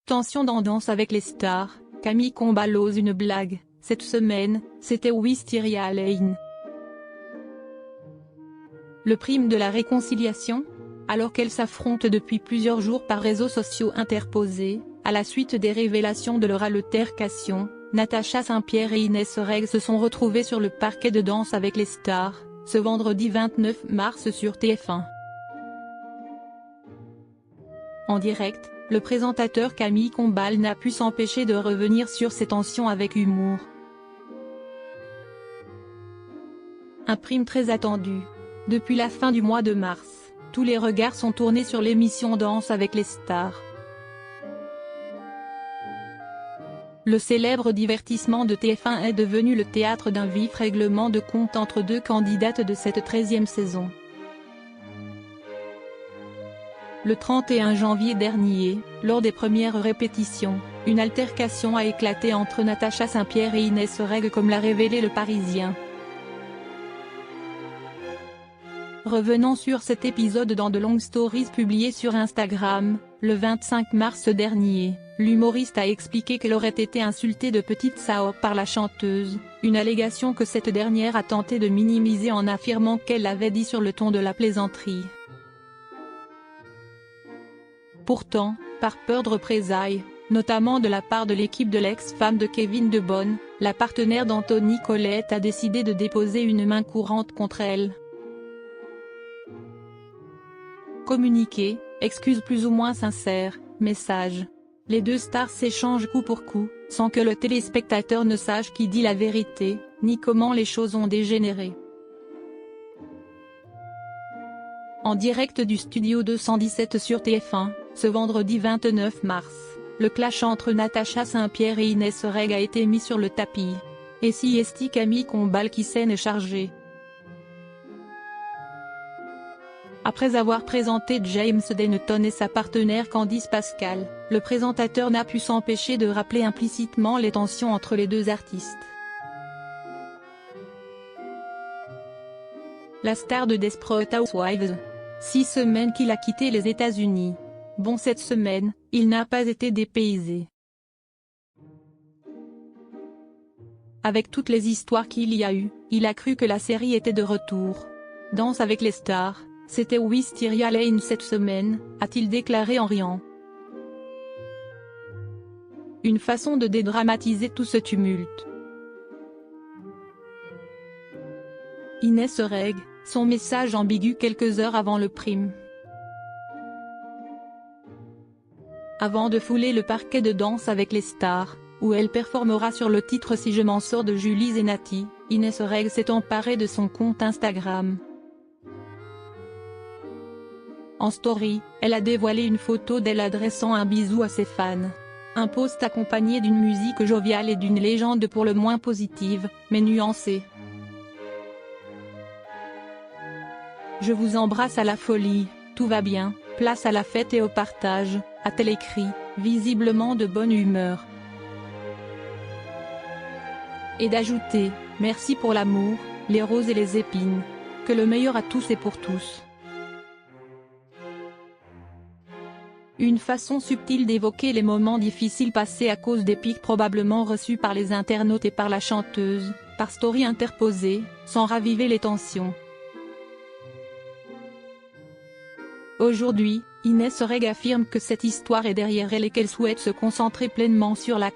Tension dans Danse avec les stars, Camille Combal ose une blague. Cette semaine, c'était Wisteria Lane. Le prime de la réconciliation? Alors qu'elles s'affrontent depuis plusieurs jours par réseaux sociaux interposés, à la suite des révélations de leur altercation, Natacha Saint-Pierre et Inès Reg se sont retrouvées sur le parquet de Danse avec les stars, ce vendredi 29 mars sur TF1. En direct, le présentateur Camille Combal n'a pu s'empêcher de revenir sur ces tensions avec humour. Un prime très attendu. Depuis la fin du mois de mars, tous les regards sont tournés sur l'émission Danse avec les stars. Le célèbre divertissement de TF1 est devenu le théâtre d'un vif règlement de compte entre deux candidates de cette 13e saison. Le 31 janvier dernier, lors des premières répétitions, une altercation a éclaté entre Natacha Saint-Pierre et Inès Reg comme l'a révélé Le Parisien. Revenant sur cet épisode dans de longues stories publiées sur Instagram, le 25 mars dernier, l'humoriste a expliqué qu'elle aurait été insultée de petite salope par la chanteuse, une allégation que cette dernière a tenté de minimiser en affirmant qu'elle l'avait dit sur le ton de la plaisanterie. Pourtant, par peur de représailles, notamment de la part de l'équipe de l'ex-femme de Kevin De Bonne, la partenaire d'Anthony Colette a décidé de déposer une main courante contre elle. Communiqué, excuses plus ou moins sincères, message. Les deux stars s'échangent coup pour coup, sans que le téléspectateur ne sache qui dit la vérité, ni comment les choses ont dégénéré. En direct du studio 217 sur TF1, ce vendredi 29 mars, le clash entre Natacha Saint-Pierre et Inès Reg a été mis sur le tapis. Et si est Camille Combal qui scène est chargée. Après avoir présenté James Denton et sa partenaire Candice Pascal, le présentateur n'a pu s'empêcher de rappeler implicitement les tensions entre les deux artistes. La star de Desperate Housewives. 6 semaines qu'il a quitté les États-Unis. Bon, cette semaine, il n'a pas été dépaysé. Avec toutes les histoires qu'il y a eu, il a cru que la série était de retour. Danse avec les stars, c'était Wisteria Lane cette semaine, a-t-il déclaré en riant. Une façon de dédramatiser tout ce tumulte. Inès Reg, son message ambigu quelques heures avant le prime. Avant de fouler le parquet de Danse avec les stars, où elle performera sur le titre Si je m'en sors de Julie Zenati, Inès Reg s'est emparée de son compte Instagram. En story, elle a dévoilé une photo d'elle adressant un bisou à ses fans. Un post accompagné d'une musique joviale et d'une légende pour le moins positive, mais nuancée. Je vous embrasse à la folie, tout va bien, place à la fête et au partage, a-t-elle écrit, visiblement de bonne humeur. Et d'ajouter, merci pour l'amour, les roses et les épines. Que le meilleur à tous et pour tous. Une façon subtile d'évoquer les moments difficiles passés à cause des pics probablement reçus par les internautes et par la chanteuse, par story interposée, sans raviver les tensions. Aujourd'hui, Inès Reg affirme que cette histoire est derrière elle et qu'elle souhaite se concentrer pleinement sur la